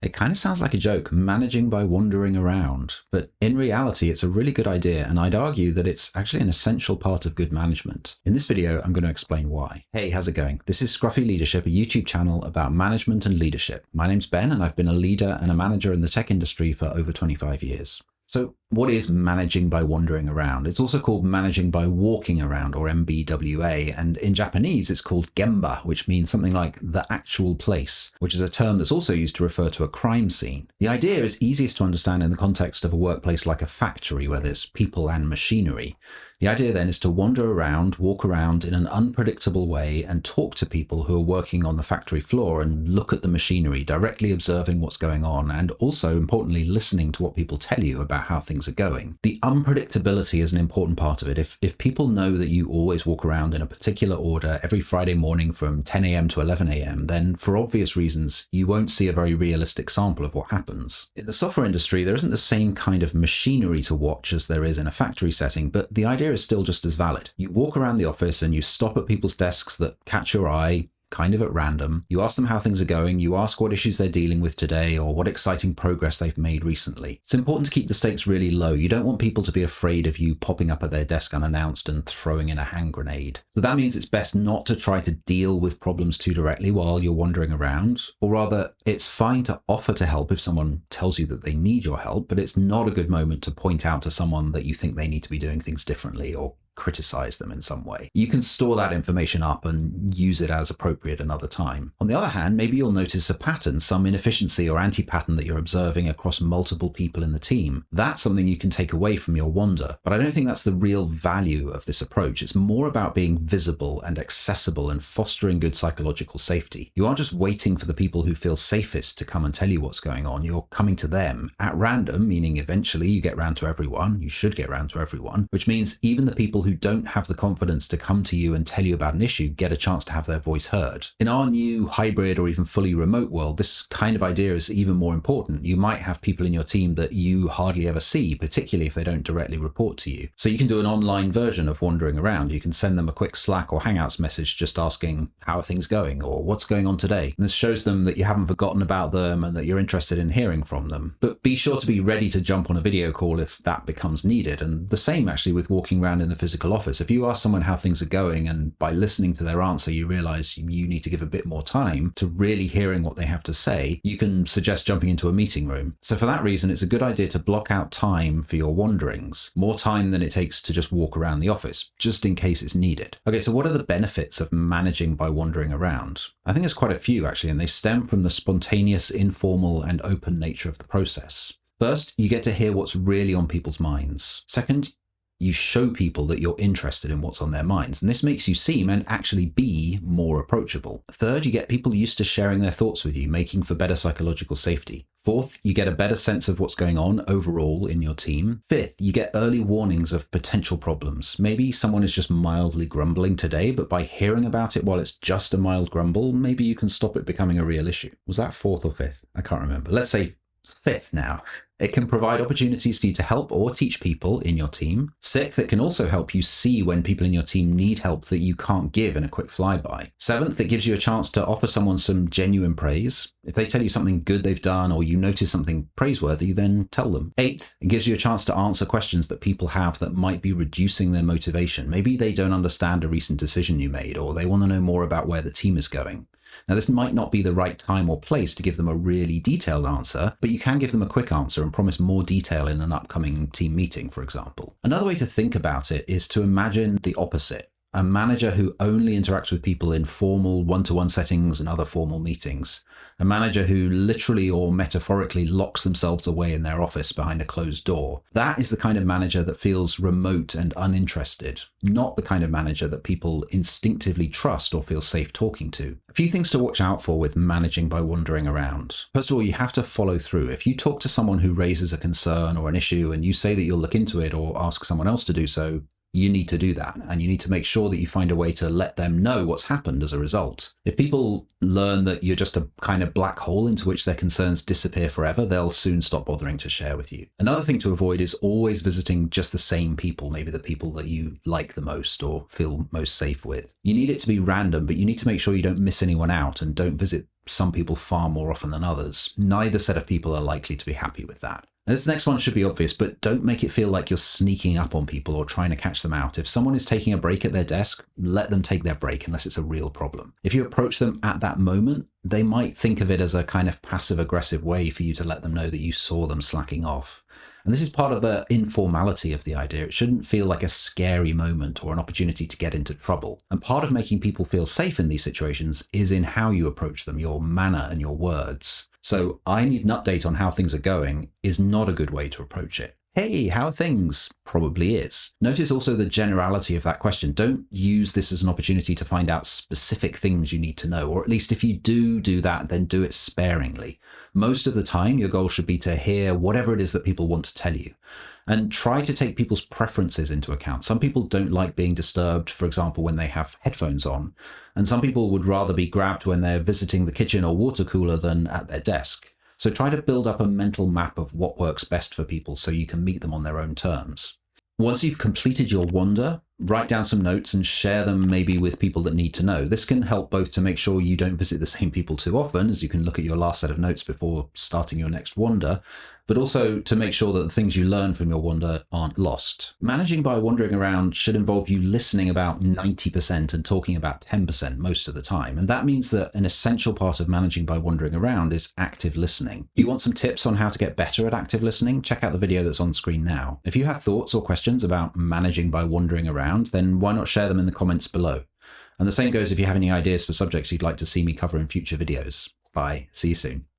It kind of sounds like a joke, managing by wandering around, but in reality, it's a really good idea, and I'd argue that it's actually an essential part of good management. In this video, I'm going to explain why. Hey, how's it going? This is Scruffy Leadership, a YouTube channel about management and leadership. My name's Ben, and I've been a leader and a manager in the tech industry for over 25 years. So what is managing by wandering around? It's also called managing by walking around, or MBWA, and in Japanese it's called gemba, which means something like the actual place, which is a term that's also used to refer to a crime scene. The idea is easiest to understand in the context of a workplace like a factory where there's people and machinery. The idea then is to wander around, walk around in an unpredictable way and talk to people who are working on the factory floor and look at the machinery, directly observing what's going on and also, importantly, listening to what people tell you about how things are going. The unpredictability is an important part of it. If people know that you always walk around in a particular order every Friday morning from 10 a.m. to 11 a.m., then for obvious reasons, you won't see a very realistic sample of what happens. In the software industry, there isn't the same kind of machinery to watch as there is in a factory setting, but the idea is still just as valid. You walk around the office and you stop at people's desks that catch your eye, kind of at random. You ask them how things are going, you ask what issues they're dealing with today or what exciting progress they've made recently. It's important to keep the stakes really low. You don't want people to be afraid of you popping up at their desk unannounced and throwing in a hand grenade. So that means it's best not to try to deal with problems too directly while you're wandering around, or rather, it's fine to offer to help if someone tells you that they need your help, but it's not a good moment to point out to someone that you think they need to be doing things differently or criticize them in some way. You can store that information up and use it as appropriate another time. On the other hand, maybe you'll notice a pattern, some inefficiency or anti-pattern that you're observing across multiple people in the team. That's something you can take away from your wander. But I don't think that's the real value of this approach. It's more about being visible and accessible and fostering good psychological safety. You aren't just waiting for the people who feel safest to come and tell you what's going on. You're coming to them at random, meaning eventually you get round to everyone. You should get round to everyone, which means even the people who don't have the confidence to come to you and tell you about an issue get a chance to have their voice heard. In our new hybrid or even fully remote world, this kind of idea is even more important. You might have people in your team that you hardly ever see, particularly if they don't directly report to you. So you can do an online version of wandering around. You can send them a quick Slack or Hangouts message just asking, how are things going or what's going on today? And this shows them that you haven't forgotten about them and that you're interested in hearing from them. But be sure to be ready to jump on a video call if that becomes needed. And the same actually with walking around in the physical office. If you ask someone how things are going and by listening to their answer you realize you need to give a bit more time to really hearing what they have to say, you can suggest jumping into a meeting room. So for that reason, it's a good idea to block out time for your wanderings, more time than it takes to just walk around the office, just in case it's needed. Okay, so what are the benefits of managing by wandering around? I think there's quite a few actually, and they stem from the spontaneous, informal, and open nature of the process. First, you get to hear what's really on people's minds. Second, you show people that you're interested in what's on their minds, and this makes you seem and actually be more approachable. Third, you get people used to sharing their thoughts with you, making for better psychological safety. Fourth, you get a better sense of what's going on overall in your team. Fifth, you get early warnings of potential problems. Maybe someone is just mildly grumbling today, but by hearing about it while it's just a mild grumble, maybe you can stop it becoming a real issue. Was that fourth or fifth? I can't remember. Let's say fifth now. It can provide opportunities for you to help or teach people in your team. Sixth, it can also help you see when people in your team need help that you can't give in a quick flyby. Seventh, it gives you a chance to offer someone some genuine praise. If they tell you something good they've done or you notice something praiseworthy, then tell them. Eighth, it gives you a chance to answer questions that people have that might be reducing their motivation. Maybe they don't understand a recent decision you made, or they want to know more about where the team is going. Now, this might not be the right time or place to give them a really detailed answer, but you can give them a quick answer and promise more detail in an upcoming team meeting, for example. Another way to think about it is to imagine the opposite. A manager who only interacts with people in formal one-to-one settings and other formal meetings. A manager who literally or metaphorically locks themselves away in their office behind a closed door. That is the kind of manager that feels remote and uninterested, not the kind of manager that people instinctively trust or feel safe talking to. A few things to watch out for with managing by wandering around. First of all, you have to follow through. If you talk to someone who raises a concern or an issue and you say that you'll look into it or ask someone else to do so, you need to do that. And you need to make sure that you find a way to let them know what's happened as a result. If people learn that you're just a kind of black hole into which their concerns disappear forever, they'll soon stop bothering to share with you. Another thing to avoid is always visiting just the same people, maybe the people that you like the most or feel most safe with. You need it to be random, but you need to make sure you don't miss anyone out and don't visit some people far more often than others. Neither set of people are likely to be happy with that. This next one should be obvious, but don't make it feel like you're sneaking up on people or trying to catch them out. If someone is taking a break at their desk, let them take their break unless it's a real problem. If you approach them at that moment, they might think of it as a kind of passive-aggressive way for you to let them know that you saw them slacking off. And this is part of the informality of the idea. It shouldn't feel like a scary moment or an opportunity to get into trouble. And part of making people feel safe in these situations is in how you approach them, your manner and your words. So I need an update on how things are going is not a good way to approach it. Hey, how are things? Probably is. Notice also the generality of that question. Don't use this as an opportunity to find out specific things you need to know, or at least if you do that, then do it sparingly. Most of the time, your goal should be to hear whatever it is that people want to tell you. And try to take people's preferences into account. Some people don't like being disturbed, for example, when they have headphones on. And some people would rather be grabbed when they're visiting the kitchen or water cooler than at their desk. So try to build up a mental map of what works best for people so you can meet them on their own terms. Once you've completed your wander, write down some notes and share them maybe with people that need to know. This can help both to make sure you don't visit the same people too often, as you can look at your last set of notes before starting your next wander, but also to make sure that the things you learn from your wander aren't lost. Managing by wandering around should involve you listening about 90% and talking about 10% most of the time. And that means that an essential part of managing by wandering around is active listening. If you want some tips on how to get better at active listening, check out the video that's on screen now. If you have thoughts or questions about managing by wandering around, then why not share them in the comments below? And the same goes if you have any ideas for subjects you'd like to see me cover in future videos. Bye. See you soon.